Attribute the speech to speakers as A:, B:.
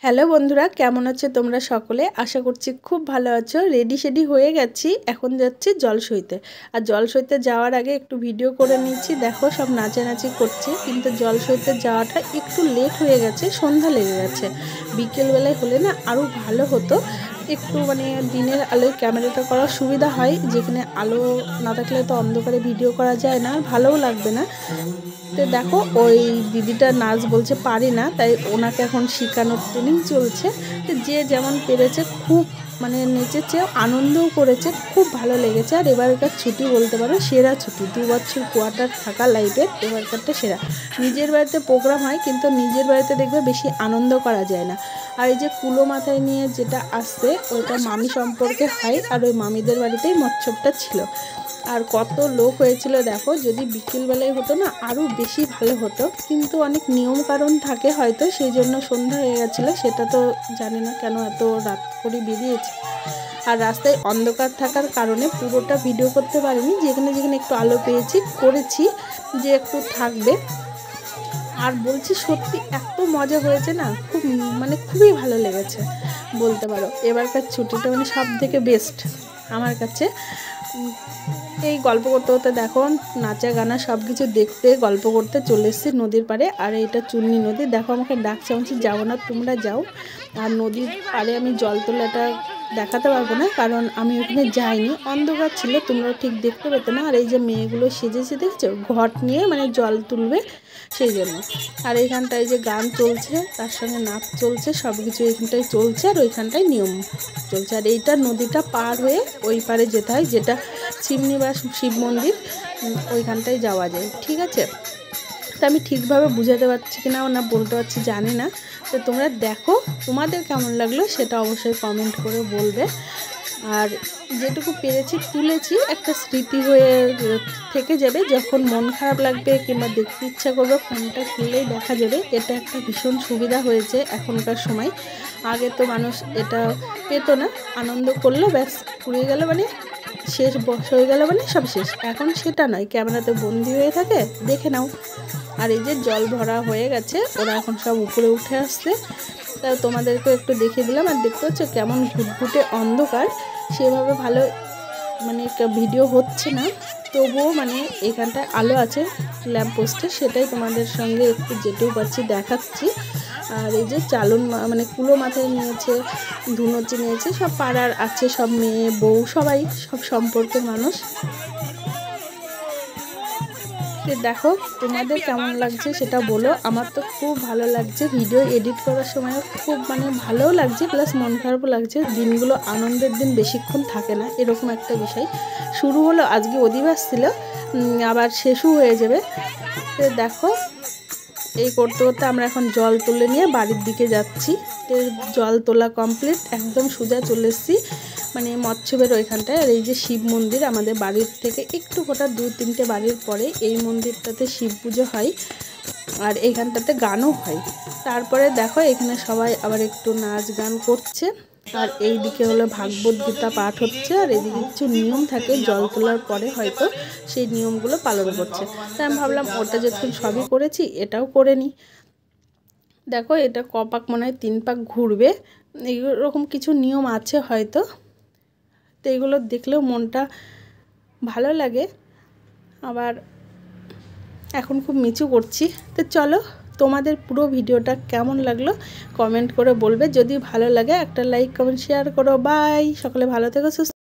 A: Hello বন্ধুরা, কেমন আছো তোমরা সকলে? আশা করছি খুব ভালো আছো। রেডি হয়ে গেছি, এখন যাচ্ছি জল সইতে। আর জল সইতে যাওয়ার আগে একটু ভিডিও করে নিচ্ছি। দেখো সব নাচানাচি করছে, কিন্তু জল সইতে যাওয়াটা একটু লেট হয়ে গেছে, সন্ধ্যা লেগে গেছে। বিকেলবেলায় হলে না আরও ভালো হতো, একটু মানে দিনের আলোয় ক্যামেরাটা করার সুবিধা হয়। যেখানে আলো না থাকলে তো অন্ধকারে ভিডিও করা যায় না, ভালোও লাগবে না। তো দেখো ওই দিদিটা নাচ বলছে পারি না, তাই ওনাকে এখন শেখানোর ট্রেনিং চলছে। তো যে যেমন পেরেছে খুব মানে নেচেছে, আনন্দও করেছে, খুব ভালো লেগেছে। আর এবারকার ছুটি বলতে পারো সেরা ছুটি, 2 বছর কোয়ার্টার থাকা লাইফের এবারকারটা সেরা। নিজের বাড়িতে প্রোগ্রাম হয়, কিন্তু নিজের বাড়িতে দেখবে বেশি আনন্দ করা যায় না। আর এই যে কুলো মাথায় নিয়ে যেটা আসছে ওইটা মামি সম্পর্কে হয়, আর ওই মামিদের বাড়িতেই মৎসবটা ছিল। আর কত লোক হয়েছিল দেখো। যদি বিকেলবেলায় হতো না আরও বেশি ভালো হতো, কিন্তু অনেক নিয়ম কারণ থাকে হয়তো, সেই জন্য সন্ধ্যা হয়ে গেছিলো। সেটা তো জানি না কেন এত রাত করে বেরিয়েছে। আর রাস্তায় অন্ধকার থাকার কারণে পুরোটা ভিডিও করতে পারিনি, যেখানে যেখানে একটু আলো পেয়েছি করেছি, যে একটু থাকবে। আর বলছি সত্যি এত মজা হয়েছে না, খুব মানে খুবই ভালো লেগেছে বলতে পারো। এবারকার ছুটিটা মানে সব থেকে বেস্ট আমার কাছে। এই গল্প করতে করতে দেখো নাচা গানা সব কিছু দেখতে গল্প করতে চলে এসেছি নদীর পাড়ে। আর এটা চুন্নি নদী। দেখো আমাকে ডাকছে, আমি যাবো না, তোমরা যাও। আর নদীর পাড়ে আমি জল তোলাটা দেখাতে পারবো না, কারণ আমি ওখানে যাইনি, অন্ধকার ছিল, তোমরা ঠিক দেখতে পেতে না। আর এই যে মেয়েগুলো সেজেছে দেখছো, ঘট নিয়ে মানে জল তুলবে সেই জন্য। আর এইখানটায় যে গান চলছে, তার সঙ্গে নাচ চলছে, সব কিছু এইখানটায় চলছে। আর ওইখানটায় নিয়ম চলছে। আর এইটা নদীটা পার হয়ে ওই পারে যেতে হয়, যেটা চিমনি বা শিব মন্দির, ওইখানটায় যাওয়া যায়, ঠিক আছে? তো আমি ঠিকভাবে বুঝাতে পারছি কিনা না বলতে পারছি জানি না। তো তোমরা দেখো, তোমাদের কেমন লাগলো সেটা অবশ্যই কমেন্ট করে বলবে। আর যেটুকু পেরেছি তুলেছি, একটা স্মৃতি হয়ে থেকে যাবে। যখন মন খারাপ লাগবে কিংবা দেখতে ইচ্ছা করবে, ফোনটা খুললেই দেখা যাবে। এটা একটা ভীষণ সুবিধা হয়েছে এখনকার সময়। আগে তো মানুষ এটা পেত না, আনন্দ করলো ব্যাস ফুরিয়ে গেল, মানে শেষ বয়স হয়ে গেল মানে সব শেষ। এখন সেটা নয়, ক্যামেরাতে বন্দি হয়ে থাকে, দেখে নাও। আর এই যে জল ভরা হয়ে গেছে, ওরা এখন সব উপরে উঠে আসছে। তা তোমাদেরকে একটু দেখিয়ে দিলাম। আর দেখতে হচ্ছে কেমন ঘুটঘুটে অন্ধকার, সেভাবে ভালো মানে ভিডিও হচ্ছে না, তবুও মানে এখানটায় আলো আছে ল্যাম্প পোস্টে, সেটাই তোমাদের সঙ্গে একটু যেটুকু পাচ্ছি দেখাচ্ছি। আর এই যে চালন মানে কুলো মাথায় নিয়েছে, ধুনুচি নিয়েছে, সব পাড়ার আছে, সব মেয়ে বউ সবাই, সব সম্পর্কের মানুষ। দেখো তোমাদের কেমন লাগছে সেটা বলো। আমার তো খুব ভালো লাগছে, ভিডিও এডিট করার সময়ও খুব মানে ভালোও লাগছে, প্লাস মন খারাপও লাগছে। দিনগুলো আনন্দের দিন বেশিক্ষণ থাকে না, এরকম একটা বিষয়। শুরু হলো আজকে অধিবাস ছিল, আবার শেষও হয়ে যাবে। তো দেখো এই করতে করতে আমরা এখন জল তুলে নিয়ে বাড়ির দিকে যাচ্ছি। তো জল তোলা কমপ্লিট, একদম সোজা চলে এসেছি মানে মৎসবের ওইখানটায়। আর এই যে শিব মন্দির, আমাদের বাড়ির থেকে একটু ফোটা 2-3টে বাড়ির পরে এই মন্দিরটাতে শিব পুজো হয়, আর এইখানটাতে গানও হয়। তারপরে দেখো এখানে সবাই আবার একটু নাচ গান করছে। আর এই দিকে হলো ভাগবত গীতা পাঠ হচ্ছে। আর এদিকে কিছু নিয়ম থাকে জল তোলার পরে, হয়তো সেই নিয়মগুলো পালন করছে। তাই আমি ভাবলাম ওটা যখন সবই করেছি এটাও করে নিই। দেখো এটা কপাক মনে হয় 3 পাক ঘুরবে, এইরকম কিছু নিয়ম আছে হয়তো। তো এগুলো দেখলেও মনটা ভালো লাগে। আবার এখন খুব মিচু করছি। তো চলো তোমাদের পুরো ভিডিওটা কেমন লাগলো কমেন্ট করে বলবে। যদি ভালো লাগে একটা লাইক কমেন্ট শেয়ার করো। বাই, সকলে ভালো থেকো, সুস্থ।